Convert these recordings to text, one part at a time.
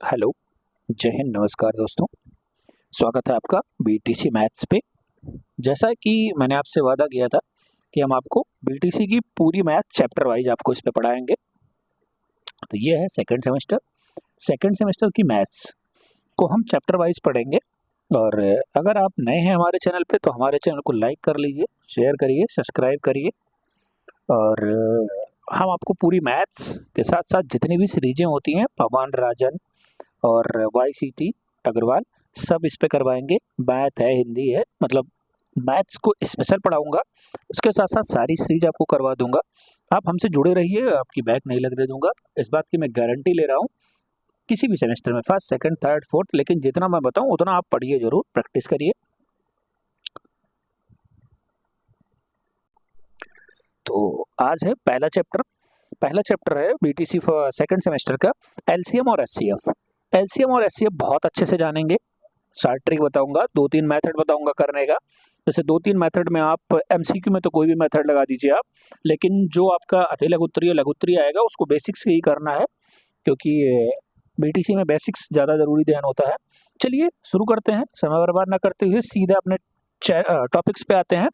Hello, जय हिंद, नमस्कार दोस्तों। स्वागत है आपका बीटीसी मैथ्स पे। जैसा कि मैंने आपसे वादा किया था कि हम आपको बीटीसी की पूरी मैथ चैप्टर वाइज आपको इस पे पढ़ाएंगे। तो ये है सेकंड सेमेस्टर की मैथ्स को हम चैप्टर वाइज पढ़ेंगे। और अगर आप नए हैं हमारे चैनल पे तो हमारे चैनल को लाइक कर लीजिए, शेयर करिए, सब्सक्राइब करिए। और हम आपको पूरी मैथ्स के साथ साथ जितनी भी सीरीजें होती हैं, पवन राजन और वाईसीटी अग्रवाल, सब इस पे करवाएंगे। मैथ है, हिंदी है, मतलब मैथ्स को स्पेशल पढ़ाऊंगा। उसके साथ साथ सारी सीरीज आपको करवा दूंगा। आप हमसे जुड़े रहिए, आपकी बैक नहीं लगने दूंगा, इस बात की मैं गारंटी ले रहा हूँ। किसी भी सेमेस्टर में फर्स्ट, सेकंड, थर्ड, फोर्थ, लेकिन जितना मैं बताऊं उतना आप पढ़िए, जरूर प्रैक्टिस करिए। तो आज है पहला चैप्टर है बीटीसी फॉर सेकंड सेमेस्टर का, एलसीएम और एचसीएफ। एलसीएम और एचसीएफ बहुत अच्छे से जानेंगे। शार्ट ट्रिक बताऊंगा, 2-3 मेथड बताऊंगा करने का। जैसे 2-3 मेथड में आप एमसीक्यू में तो कोई भी मेथड लगा दीजिए आप, लेकिन जो आपका अति लघुत्तरीय लघुत्तरीय आएगा उसको बेसिक्स से ही करना है, क्योंकि बीटीसी में बेसिक्स ज़्यादा जरूरी ध्यान होता है। चलिए शुरू करते हैं, समय बर्बाद ना करते हुए सीधे अपने टॉपिक्स पे आते हैं।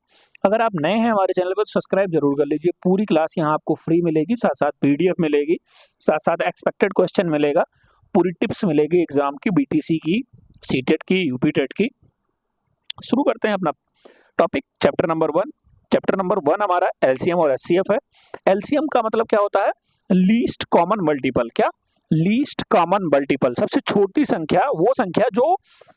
अगर आप नए हैं हमारे चैनल पर तो सब्सक्राइब जरूर कर लीजिए। पूरी क्लास यहाँ आपको फ्री मिलेगी, साथ साथ पीडीएफ मिलेगी, साथ साथ एक्सपेक्टेड क्वेश्चन मिलेगा, पूरी टिप्स मिलेगी एग्जाम की, बीटीसी की, सीटेट की, यूपी टेट की। शुरू करते हैं अपना टॉपिक। चैप्टर नंबर 1 हमारा एलसीएम और एचसीएफ है। एलसीएम का मतलब क्या होता है? Least common multiple. क्या? लीस्ट कॉमन मल्टीपल, सबसे छोटी संख्या, वो संख्या जो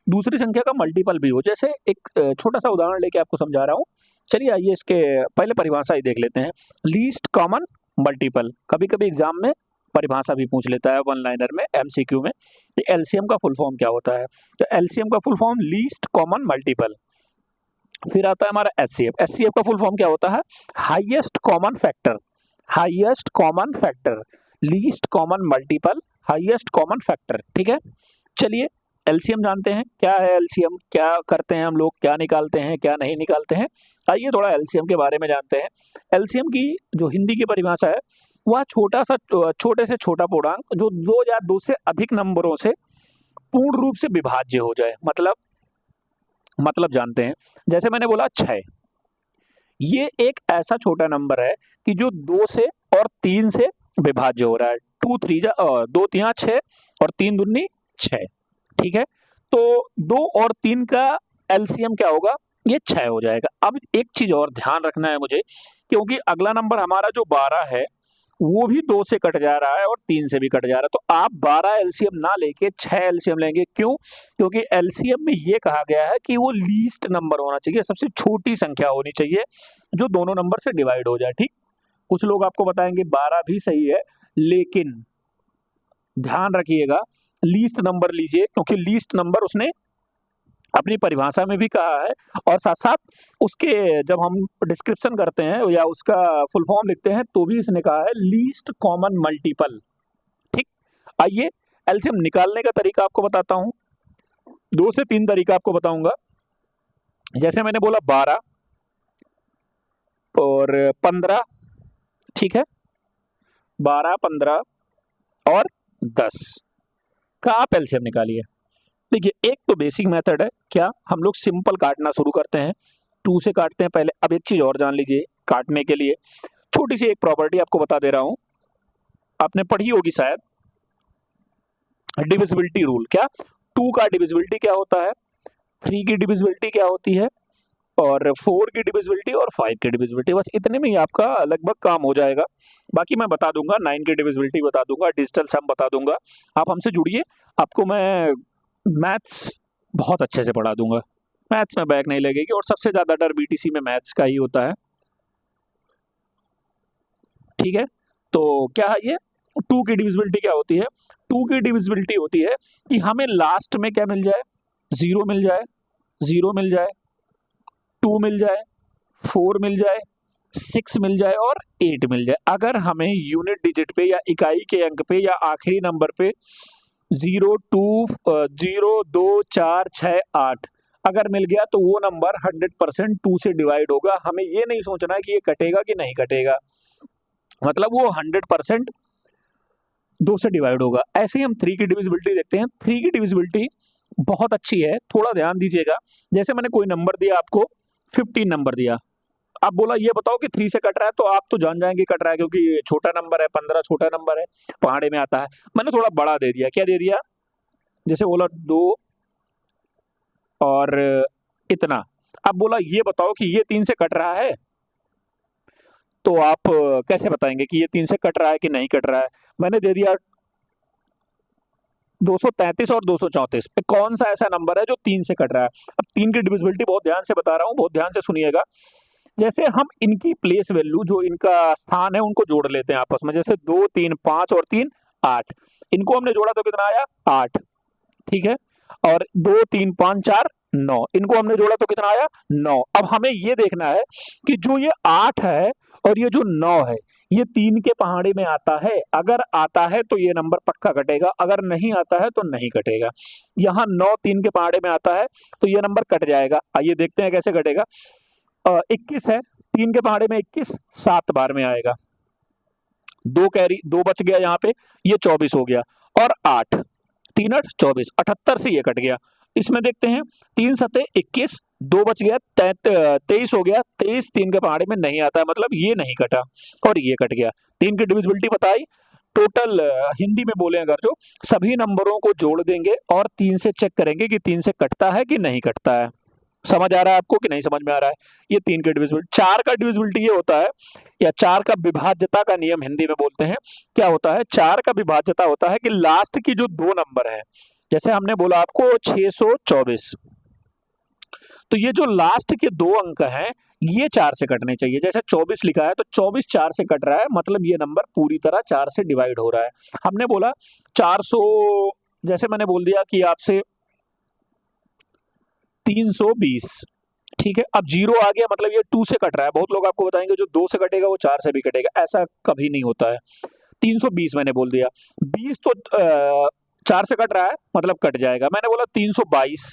दूसरी संख्या का मल्टीपल भी हो। जैसे एक छोटा सा उदाहरण लेके आपको समझा रहा हूँ। चलिए आइए इसके पहले परिभाषा ही देख लेते हैं। लीस्ट कॉमन मल्टीपल, कभी कभी एग्जाम में परिभाषा भी पूछ लेता है वन लाइनर में, एमसीक्यू में। एलसीएम का फुल फॉर्म क्या होता है? तो एलसीएम का full form least common multiple. फिर आता है हमारा एचसीएफ। एचसीएफ का फुल फॉर्म क्या होता है? Highest common factor. Highest common factor, least common multiple, highest common factor. ठीक है, चलिए एलसीएम जानते हैं। क्या है एलसीएम, क्या करते हैं हम लोग, क्या निकालते हैं, क्या नहीं निकालते हैं। आइए थोड़ा एलसीएम के बारे में जानते हैं। एलसीएम की जो हिंदी की परिभाषा है, वह छोटे से छोटा पूर्णांक जो दो या दो से अधिक नंबरों से पूर्ण रूप से विभाज्य हो जाए। मतलब जानते हैं। जैसे मैंने बोला 6, ये एक ऐसा छोटा नंबर है कि जो 2 से और 3 से विभाज्य हो रहा है। 2 3 6 और 3 दूनी 6। ठीक है, तो 2 और 3 का एलसीएम क्या होगा? ये 6 हो जाएगा। अब एक चीज और ध्यान रखना है मुझे, क्योंकि अगला नंबर हमारा जो 12 है वो भी 2 से कट जा रहा है और 3 से भी कट जा रहा है। तो आप 12 एलसीएम ना लेके 6 एलसीएम लेंगे। क्यों? क्योंकि एलसीएम में ये कहा गया है कि वो लीस्ट नंबर होना चाहिए, सबसे छोटी संख्या होनी चाहिए जो दोनों नंबर से डिवाइड हो जाए। ठीक, कुछ लोग आपको बताएंगे 12 भी सही है, लेकिन ध्यान रखिएगा लीस्ट नंबर लीजिए, क्योंकि लीस्ट नंबर उसने अपनी परिभाषा में भी कहा है। और साथ साथ उसके जब हम डिस्क्रिप्शन करते हैं या उसका फुल फॉर्म लिखते हैं तो भी इसने कहा है लीस्ट कॉमन मल्टीपल। ठीक, आइए एलसीएम निकालने का तरीका आपको बताता हूं। 2 से 3 तरीका आपको बताऊंगा। जैसे मैंने बोला 12 और 15। ठीक है, 12, 15 और 10 का आप एलसीएम निकालिए। देखिए, एक तो बेसिक मेथड है। क्या? हम लोग सिंपल काटना शुरू करते हैं, 2 से काटते हैं पहले। अब एक चीज और जान लीजिए, काटने के लिए छोटी सी एक प्रॉपर्टी आपको बता दे रहा हूं, आपने पढ़ी होगी शायद, डिविजिबिलिटी रूल। क्या? 2 का डिविजिबिलिटी क्या होता है, 3 की डिविजिबिलिटी क्या होती है, और 4 की डिविजिबिलिटी और 5 की डिविजिबिलिटी। बस इतने में ही आपका लगभग काम हो जाएगा। बाकी मैं बता दूंगा, 9 की डिविजिबिलिटी बता दूंगा, डिजिटल सम बता दूंगा। आप हमसे जुड़िए, आपको मैं मैथ्स बहुत अच्छे से पढ़ा दूंगा। मैथ्स में बैक नहीं लगेगी, और सबसे ज्यादा डर बीटीसी में मैथ्स का ही होता है। ठीक है, तो क्या है ये 2 की डिविजिबिलिटी क्या होती है? 2 की डिविजिबिलिटी होती है कि हमें लास्ट में क्या मिल जाए? 0 मिल जाए, 0 मिल जाए, 2 मिल जाए, 4 मिल जाए, 6 मिल जाए और 8 मिल जाए। अगर हमें यूनिट डिजिट पे या इकाई के अंक पे या आखिरी नंबर पे 0 2 0 2 4 6 8 अगर मिल गया तो वो नंबर 100% 2 से डिवाइड होगा। हमें ये नहीं सोचना है कि ये कटेगा कि नहीं कटेगा, मतलब वो 100% 2 से डिवाइड होगा। ऐसे ही हम 3 की डिविजिबिलिटी देखते हैं। 3 की डिविजिबिलिटी बहुत अच्छी है, थोड़ा ध्यान दीजिएगा। जैसे मैंने कोई नंबर दिया आपको, 15 नंबर दिया, आप बोला ये बताओ कि 3 से कट रहा है, तो आप तो जान जाएंगे कट रहा है, क्योंकि ये छोटा नंबर है, 15 छोटा नंबर है, पहाड़े में आता है। मैंने थोड़ा बड़ा दे दिया, क्या दे दिया, जैसे बोला 2 और इतना। अब बोला ये बताओ कि ये 3 से कट रहा है, तो आप कैसे बताएंगे कि ये 3 से कट रहा है कि नहीं कट रहा है। मैंने दे दिया 233 और 234 पे कौन सा ऐसा नंबर है जो 3 से कट रहा है। अब 3 की डिविजिबिलिटी बहुत ध्यान से बता रहा हूँ, बहुत ध्यान से सुनिएगा। जैसे हम इनकी प्लेस वैल्यू, जो इनका स्थान है, उनको जोड़ लेते हैं आपस में। जैसे 2 3 5 और 3 8, इनको हमने जोड़ा तो कितना आया 8, ठीक है। और 2 3 5 4 9, इनको हमने जोड़ा तो कितना आया 9। अब हमें ये देखना है कि जो ये 8 है और ये जो 9 है, ये 3 के पहाड़े में आता है। अगर आता है तो ये नंबर पक्का कटेगा, अगर नहीं आता है तो नहीं कटेगा। यहाँ 9 3 के पहाड़े में आता है तो ये नंबर कट जाएगा। आइए देखते हैं कैसे कटेगा। 21 है, 3 के पहाड़े में 21 7 बार में आएगा, 2 कैरी 2 बच गया यहाँ पे, ये 24 हो गया। और 8 3 8 24, 78 से ये कट गया। इसमें देखते हैं 3 सते 21, 2 बच गया, 23 हो गया। 23 3 के पहाड़े में नहीं आता है, मतलब ये नहीं कटा और ये कट गया। 3 की डिविजिबिलिटी बताई। टोटल हिंदी में बोले अगर, जो सभी नंबरों को जोड़ देंगे और 3 से चेक करेंगे कि 3 से कटता है कि नहीं कटता है। समझ आ रहा है आपको कि नहीं समझ में आ रहा है। ये 3 की डिविजिबिलिटी। 4 का डिविजिबिलिटी ये होता है, या 4 का विभाज्यता का नियम हिंदी में बोलते हैं। क्या होता है, 4 का विभाज्यता होता है कि लास्ट की जो 2 नंबर है, जैसे हमने बोला आपको 624, तो ये जो लास्ट के 2 अंक हैं, ये 4 से कटने चाहिए। जैसे 24 लिखा है तो 24 4 से कट रहा है, मतलब ये नंबर पूरी तरह 4 से डिवाइड हो रहा है। हमने बोला 400, जैसे मैंने बोल दिया कि आपसे 320, ठीक है। अब 0 आ गया, मतलब ये 2 से कट रहा है। बहुत लोग आपको बताएंगे जो 2 से कटेगा वो 4 से भी कटेगा, ऐसा कभी नहीं होता है। 320 मैंने बोल दिया, 20 तो 4 से कट रहा है, मतलब कट जाएगा। मैंने बोला 322,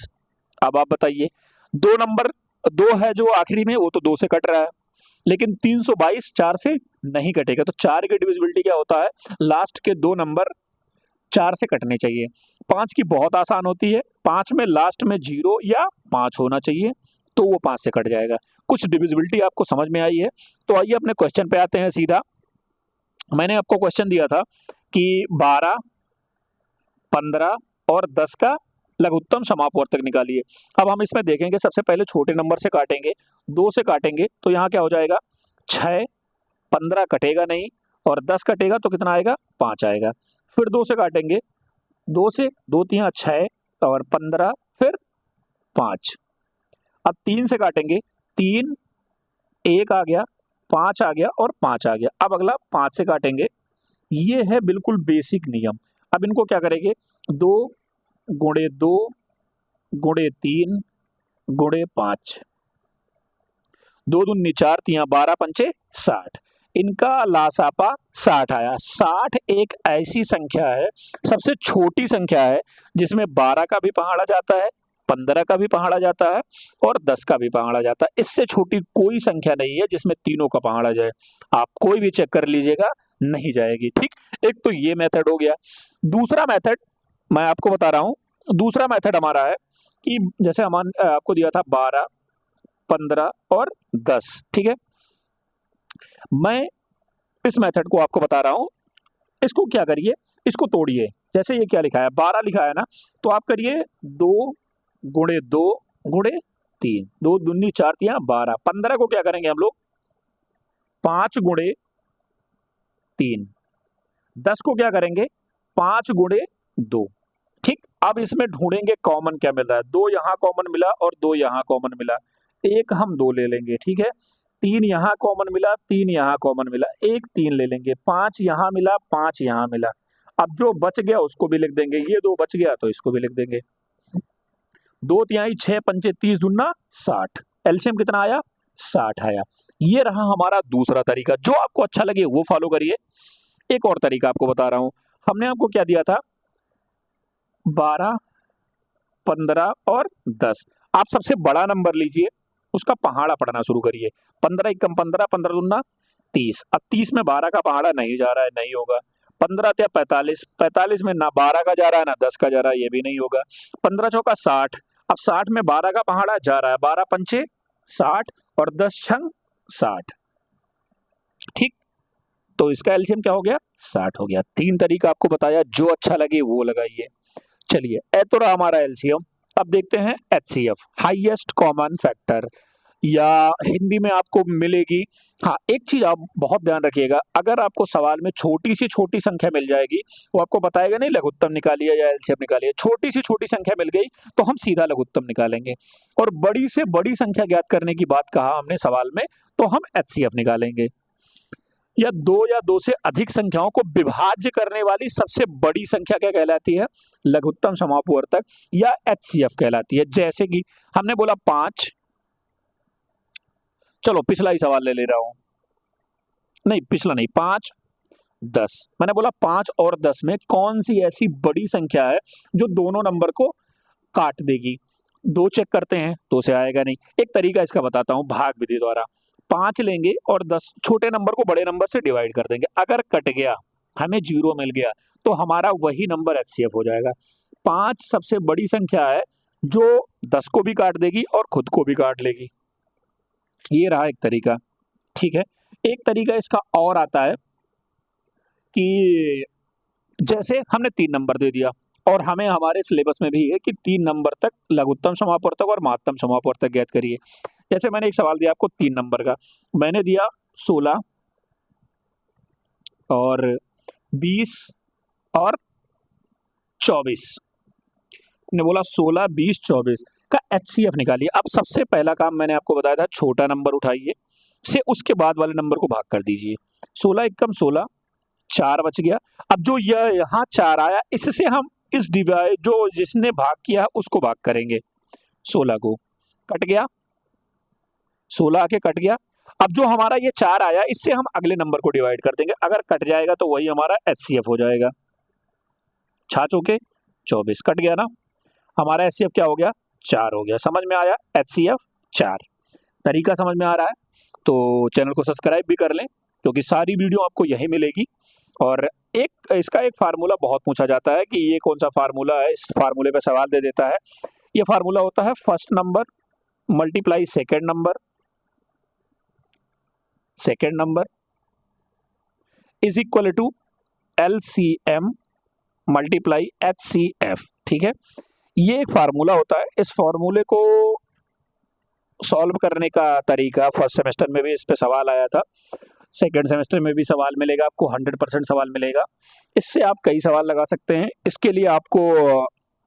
अब आप बताइए, 2 नंबर 2 है जो आखिरी में, वो तो 2 से कट रहा है, लेकिन 322 4 से नहीं कटेगा। तो 4 की डिविजिबिलिटी क्या होता है, लास्ट के 2 नंबर 4 से कटने चाहिए। 5 की बहुत आसान होती है, 5 में लास्ट में 0 या 5 होना चाहिए, तो वो 5 से कट जाएगा। कुछ डिविजिबिलिटी आपको समझ में आई है। तो आइए अपने क्वेश्चन पे आते हैं सीधा। मैंने आपको क्वेश्चन दिया था कि 12 15 और 10 का लघुत्तम समापवर्तक निकालिए। अब हम इसमें देखेंगे, सबसे पहले छोटे नंबर से काटेंगे, 2 से काटेंगे तो यहाँ क्या हो जाएगा 6, 15 कटेगा नहीं, और 10 कटेगा तो कितना आएगा 5 आएगा। फिर 2 से काटेंगे, 2 से 2 3 6 और 15, फिर 5। अब 3 से काटेंगे, 3 1 आ गया, 5 आ गया और 5 आ गया। अब अगला 5 से काटेंगे, ये है बिल्कुल बेसिक नियम। अब इनको क्या करेंगे, 2 गुणे 2 गुणे 3 गुणे 5, 2 दूनी 4 तिया 12 पंचे 60, इनका लासापा 60 आया। 60 एक ऐसी संख्या है, सबसे छोटी संख्या है, जिसमें 12 का भी पहाड़ा जाता है, 15 का भी पहाड़ा जाता है और 10 का भी पहाड़ा जाता है। इससे छोटी कोई संख्या नहीं है जिसमें तीनों का पहाड़ा जाए। आप कोई भी चेक कर लीजिएगा, नहीं जाएगी। ठीक, एक तो ये मेथड हो गया। दूसरा मेथड मैं आपको बता रहा हूं। दूसरा मेथड हमारा है कि जैसे आपको दिया था 12 15 और 10, ठीक है। मैं इस मेथड को आपको बता रहा हूं। इसको क्या करिए, इसको तोड़िए। जैसे ये क्या लिखा है, 12 लिखा है ना, तो आप करिए 2 गुणे 2 गुणे 3, 2 दूनी 4 तिया 12। 15 को क्या करेंगे हम लोग 5 गुणे 3, 10 को क्या करेंगे 5 गुणे 2। ठीक, अब इसमें ढूंढेंगे कॉमन क्या मिल रहा है। 2 यहाँ कॉमन मिला और 2 यहाँ कॉमन मिला, एक हम 2 ले लेंगे, ठीक है। 3 यहाँ कॉमन मिला, 3 यहाँ कॉमन मिला, एक 3 ले लेंगे। 5 यहाँ मिला, 5 यहाँ मिला। अब जो बच गया उसको भी लिख देंगे, ये 2 बच गया तो इसको भी लिख देंगे। 2 तिहाई 6 पंचे 30 दूना 60, एलसीएम कितना आया 60 आया। ये रहा हमारा दूसरा तरीका। जो आपको अच्छा लगे वो फॉलो करिए। एक और तरीका आपको बता रहा हूं। हमने आपको क्या दिया था 12 15 और 10। आप सबसे बड़ा नंबर लीजिए, उसका पहाड़ा पढ़ना शुरू करिए। 15 एकम 15, 15 दूना 30। अब 30 में 12 का पहाड़ा नहीं जा रहा है, नहीं होगा। 15 या 45, 45 में ना 12 का जा रहा है ना 10 का जा रहा है, ये भी नहीं होगा। 15 चौका 60, अब 60 में 12 का पहाड़ा जा रहा है, 12 पंचे 60 और 10 छंग 60, ठीक। तो इसका एलसीएम क्या हो गया? 60 हो गया। 3 तरीका आपको बताया, जो अच्छा लगे वो लगाइए। चलिए, ए तो रहा हमारा एलसीएम। अब देखते हैं एचसीएफ, हाईएस्ट कॉमन फैक्टर, या हिंदी में आपको मिलेगी। हाँ, एक चीज आप बहुत ध्यान रखिएगा, अगर आपको सवाल में छोटी सी छोटी संख्या मिल जाएगी, वो आपको बताएगा नहीं लघुत्तम निकालिए या एलसीएम निकालिए, छोटी सी छोटी संख्या मिल गई तो हम सीधा लघुत्तम निकालेंगे। और बड़ी से बड़ी संख्या ज्ञात करने की बात कहा हमने सवाल में, तो हम एचसीएफ निकालेंगे। या दो से अधिक संख्याओं को विभाज्य करने वाली सबसे बड़ी संख्या क्या कहलाती है? लघुत्तम समापवर्तक या एचसीएफ कहलाती है। जैसे कि हमने बोला 5, चलो पिछला ही सवाल ले रहा हूं, नहीं पिछला नहीं, 5 10, मैंने बोला 5 और 10 में कौन सी ऐसी बड़ी संख्या है जो दोनों नंबर को काट देगी? 2 चेक करते हैं, 2 से आएगा नहीं। एक तरीका इसका बताता हूं भाग विधि द्वारा। 5 लेंगे और 10 छोटे नंबर को बड़े नंबर से डिवाइड कर देंगे, अगर कट गया हमें 0 मिल गया तो हमारा वही नंबर एचसीएफ हो जाएगा। 5 सबसे बड़ी संख्या है जो 10 को भी काट देगी और खुद को भी काट लेगी। ये रहा एक तरीका, ठीक है। एक तरीका इसका और आता है कि जैसे हमने 3 नंबर दे दिया और हमें हमारे सिलेबस में भी है कि 3 नंबर तक लघुत्तम समापवर्तक और महत्तम समापवर्तक ज्ञात करिए। जैसे मैंने एक सवाल दिया आपको 3 नंबर का, मैंने दिया 16 और 20 और 24, ने बोला 16 20 24 का एचसीएफ निकालिए। अब सबसे पहला काम मैंने आपको बताया था, छोटा नंबर उठाइए से उसके बाद वाले नंबर को भाग कर दीजिए। 16 एकम 16, 4 बच गया। अब जो यहाँ 4 आया, इससे हम इस डिवाइड जो जिसने भाग किया उसको भाग करेंगे। 16 को कट गया, 16 आके कट गया। अब जो हमारा ये 4 आया, इससे हम अगले नंबर को डिवाइड कर देंगे, अगर कट जाएगा तो वही हमारा एचसीएफ हो जाएगा। 6 चौके 24, कट गया ना, हमारा एचसीएफ क्या हो गया? 4 हो गया। समझ में आया? एचसीएफ 4। तरीका समझ में आ रहा है? तो चैनल को सब्सक्राइब भी कर लें, क्योंकि सारी वीडियो आपको यही मिलेगी। और एक इसका एक फार्मूला बहुत पूछा जाता है कि ये कौन सा फार्मूला है, इस फार्मूले पे सवाल दे देता है। ये फार्मूला होता है first number multiply second number is equal to LCM multiply HCF, ठीक है। ये एक फार्मूला होता है। इस फार्मूले को सॉल्व करने का तरीका फर्स्ट सेमेस्टर में भी इस पे सवाल आया था, सेकेंड सेमेस्टर में भी सवाल मिलेगा आपको, 100% सवाल मिलेगा। इससे आप कई सवाल लगा सकते हैं। इसके लिए आपको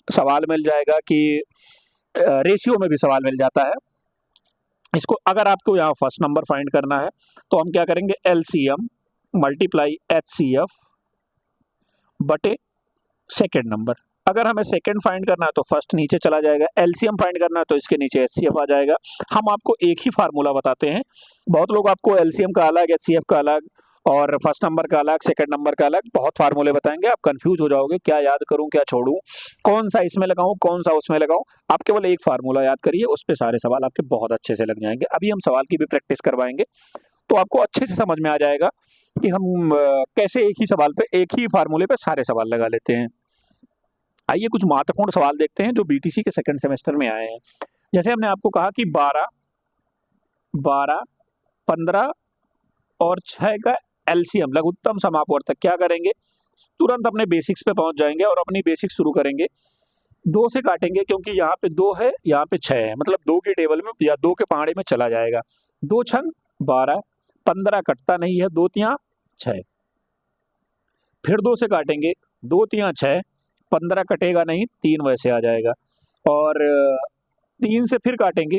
सवाल मिल जाएगा कि रेशियो में भी सवाल मिल जाता है। इसको अगर आपको यहाँ फर्स्ट नंबर फाइंड करना है तो हम क्या करेंगे, एलसीएम मल्टीप्लाई एचसीएफ बटे सेकेंड नंबर। अगर हमें सेकंड फाइंड करना है तो फर्स्ट नीचे चला जाएगा, एलसीएम फाइंड करना है तो इसके नीचे एचसीएफ आ जाएगा। हम आपको एक ही फार्मूला बताते हैं। बहुत लोग आपको एलसीएम का अलग, एचसीएफ का अलग और फर्स्ट नंबर का अलग, सेकंड नंबर का अलग, बहुत फार्मूले बताएंगे। आप कंफ्यूज हो जाओगे, क्या याद करूं क्या छोड़ूं, कौन सा इसमें लगाऊं कौन सा उसमें लगाऊं। आप केवल एक फार्मूला याद करिए, उस पर सारे सवाल आपके बहुत अच्छे से लग जाएंगे। अभी हम सवाल की भी प्रैक्टिस करवाएंगे तो आपको अच्छे से समझ में आ जाएगा कि हम कैसे एक ही सवाल पे, एक ही फार्मूले पे सारे सवाल लगा लेते हैं। आइए कुछ महत्वपूर्ण सवाल देखते हैं जो बीटीसी के सेकंड सेमेस्टर में आए हैं। जैसे हमने आपको कहा कि 12, 15 और 6 का एलसीएम लघुत्तम समापवर्तक क्या करेंगे, तुरंत अपने बेसिक्स पे पहुंच जाएंगे और अपनी बेसिक्स शुरू करेंगे। 2 से काटेंगे क्योंकि यहाँ पे 2 है, यहाँ पे 6 है, मतलब 2 की टेबल में या 2 के पहाड़े में चला जाएगा। 2 छंग 12, 15 कटता नहीं है, 2 तियां 6। फिर 2 से काटेंगे, 2 तियां 6, 15 कटेगा नहीं, 3 वैसे आ जाएगा। और 3 से फिर काटेंगे,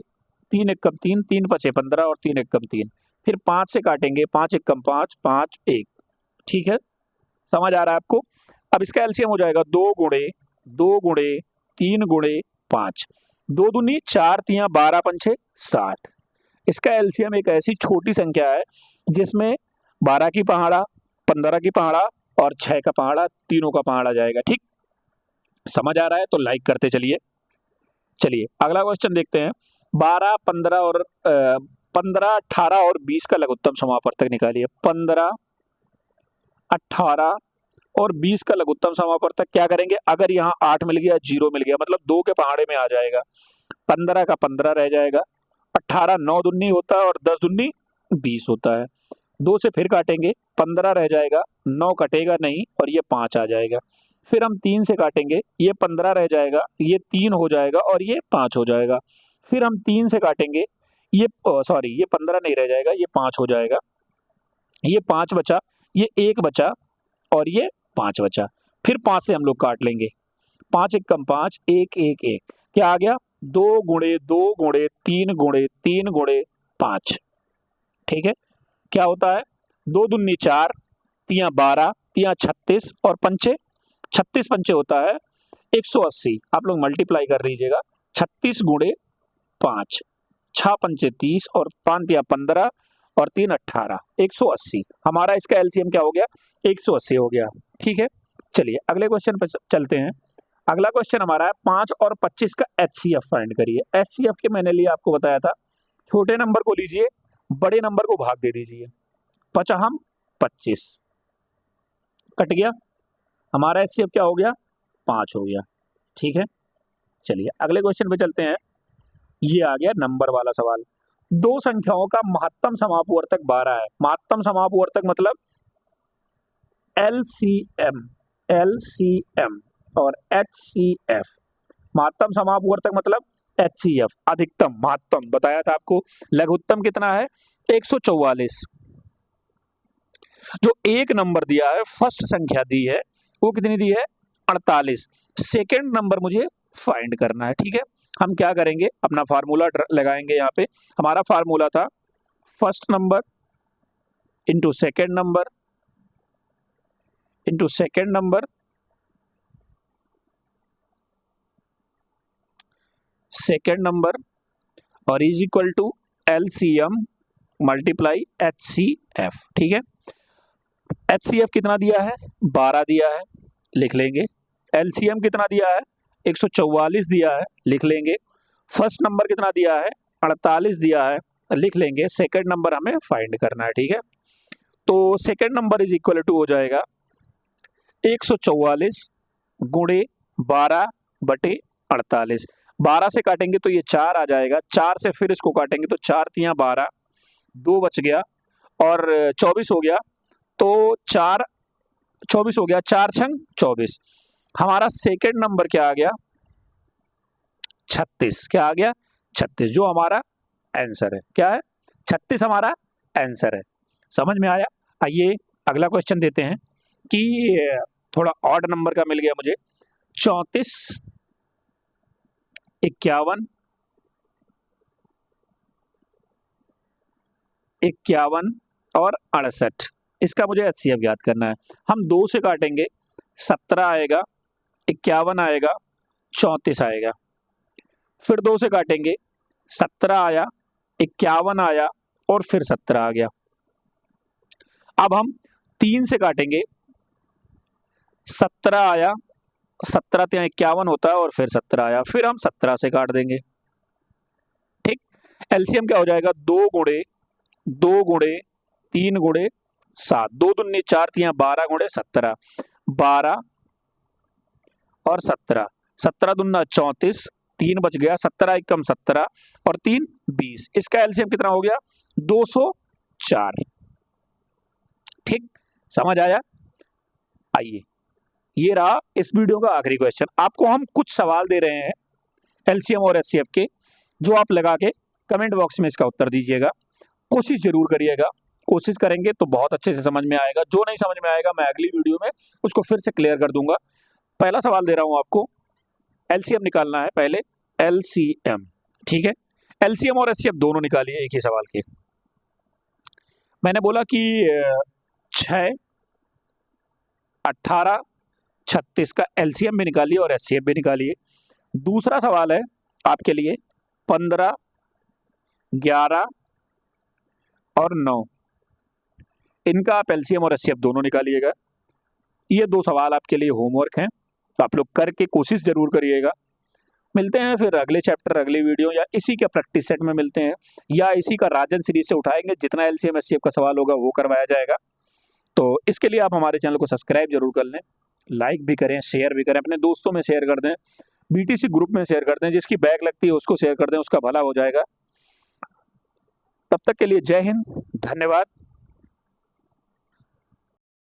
3 एकम 3, 3 पचे 15 और 3 एकम 3। फिर 5 से काटेंगे, 5 एकम 5, 5 1, ठीक है। समझ आ रहा है आपको? अब इसका एलसीएम हो जाएगा 2 गुणे 3 गुणे 5, 2 दूनी 4 तियां 12 पंचे 60। इसका एलसीएम एक ऐसी छोटी संख्या है जिसमें 12 की पहाड़ा, 15 की पहाड़ा और 6 का पहाड़ा, तीनों का पहाड़ा जाएगा, ठीक। समझ आ रहा है तो लाइक करते चलिए। चलिए अगला क्वेश्चन देखते हैं। 12, 15, 18 और 20 का लघुत्तम समापवर्तक निकालिए। 15, 18 और 20 का लघुत्तम समापवर्तक क्या करेंगे, अगर यहाँ 8 मिल गया 0 मिल गया मतलब 2 के पहाड़े में आ जाएगा, 15 का 15 रह जाएगा, 18 9 दूनी होता है और 10 दूनी 20 होता है। 2 से फिर काटेंगे, 15 रह जाएगा, 9 कटेगा नहीं और ये 5 आ जाएगा। फिर हम 3 से काटेंगे, ये 15 रह जाएगा, ये 3 हो जाएगा और ये 5 हो जाएगा। फिर हम 3 से काटेंगे, ये सॉरी ये 15 नहीं रह जाएगा, ये 5 हो जाएगा, ये 5 बचा, ये 1 बचा और ये 5 बचा। फिर 5 से हम लोग काट लेंगे, 5 एक कम 5, 1 1 1 क्या आ गया, 2 गुणे 2 गुणे 3 गुणे 3 गुणे 5। ठीक है, क्या होता है, 2 दूनी 4, 3 12, 3 36 और पंचे 36 पंचे होता है 180। आप लोग मल्टीप्लाई कर लीजिएगा, 36 गुणे 5, 6 पंचे 30 और 5 तिया 15 और 3 18, 180। हमारा इसका एलसीएम क्या हो गया, 180 हो गया। ठीक है, चलिए अगले क्वेश्चन पर चलते हैं। अगला क्वेश्चन हमारा है 5 और 25 का एचसीएफ फाइंड करिए। एचसीएफ के मैंने लिए आपको बताया था, छोटे नंबर को लीजिए, बड़े नंबर को भाग दे दीजिए, 55 25 कट गया, हमारा एचसीएफ क्या हो गया, 5 हो गया। ठीक है, चलिए अगले क्वेश्चन पे चलते हैं। ये आ गया नंबर वाला सवाल। दो संख्याओं का महत्तम समापवर्तक 12 है। महत्तम समापवर्तक मतलब एलसीएम, एलसीएम और एचसीएफ। महत्तम समापवर्तक मतलब एचसीएफ, अधिकतम महत्तम बताया था आपको। लघुत्तम कितना है, 144। जो एक नंबर दिया है, फर्स्ट संख्या दी है, वो कितनी दी है, 48। सेकेंड नंबर मुझे फाइंड करना है। ठीक है, हम क्या करेंगे, अपना फार्मूला लगाएंगे। यहाँ पे हमारा फार्मूला था first number into second number into second number second number और is equal to LCM multiply HCF. ठीक है, एचसीएफ कितना दिया है, 12 दिया है, लिख लेंगे। एलसीएम कितना दिया है, 144 दिया है, लिख लेंगे। फर्स्ट नंबर कितना दिया है, 48 दिया है, लिख लेंगे। सेकंड नंबर हमें फाइंड करना है। ठीक है, तो second number is equal to हो जाएगा 144 गुणे 12 बटे 48। 12 से काटेंगे तो ये 4 आ जाएगा, 4 से फिर इसको काटेंगे तो 4 तिया 12, 2 बच गया और 24 हो गया, तो 4 24 हो गया, 4 छंग 24। हमारा सेकंड नंबर क्या आ गया, 36। क्या आ गया, 36, जो हमारा आंसर है। क्या है, 36 हमारा आंसर है। समझ में आया। आइए अगला क्वेश्चन देते हैं कि थोड़ा ऑड नंबर का मिल गया मुझे। 34 51 51 और 68, इसका मुझे एचसीएफ याद करना है। हम 2 से काटेंगे, 17 आएगा, 51 आएगा, 34 आएगा। फिर 2 से काटेंगे, 17 आया, 51 आया और फिर 17 आ गया। अब हम 3 से काटेंगे, 17 आया, 17 तिया 51 होता है और फिर 17 आया, फिर हम 17 से काट देंगे। ठीक, एलसीएम क्या हो जाएगा, 2 गुणे 2 गुणे 3 गुणे 7, 2 दूनी 4 तिया 12 गुणे 17, 12 और 17, 17 दूना 34, 3 बच गया, 17 एकम 17 और 3 20। इसका एलसीएम कितना हो गया, 204। ठीक, समझ आया। आइए, ये रहा इस वीडियो का आखिरी क्वेश्चन। आपको हम कुछ सवाल दे रहे हैं एलसीएम और एचसीएफ के, जो आप लगा के कमेंट बॉक्स में इसका उत्तर दीजिएगा। कोशिश जरूर करिएगा, कोशिश करेंगे तो बहुत अच्छे से समझ में आएगा। जो नहीं समझ में आएगा मैं अगली वीडियो में उसको फिर से क्लियर कर दूंगा। पहला सवाल दे रहा हूं आपको, एलसीएम निकालना है पहले, एलसीएम। ठीक है, एलसीएम और एचसीएफ दोनों निकालिए एक ही सवाल के। मैंने बोला कि 6 18 36 का एलसीएम भी निकालिए और एचसीएफ भी निकालिए। दूसरा सवाल है आपके लिए 15 11 और 9, इनका आप एलसीएम और एचसीएफ दोनों निकालिएगा। ये 2 सवाल आपके लिए होमवर्क हैं, तो आप लोग करके कोशिश जरूर करिएगा। मिलते हैं फिर अगले चैप्टर, अगली वीडियो, या इसी के प्रैक्टिस सेट में मिलते हैं, या इसी का राजन सीरीज से उठाएंगे। जितना एलसीएम एचसीएफ का सवाल होगा वो करवाया जाएगा। तो इसके लिए आप हमारे चैनल को सब्सक्राइब जरूर कर लें, लाइक भी करें, शेयर भी करें, अपने दोस्तों में शेयर कर दें, बीटीसी ग्रुप में शेयर कर दें, जिसकी बैग लगती है उसको शेयर कर दें, उसका भला हो जाएगा। तब तक के लिए जय हिंद, धन्यवाद।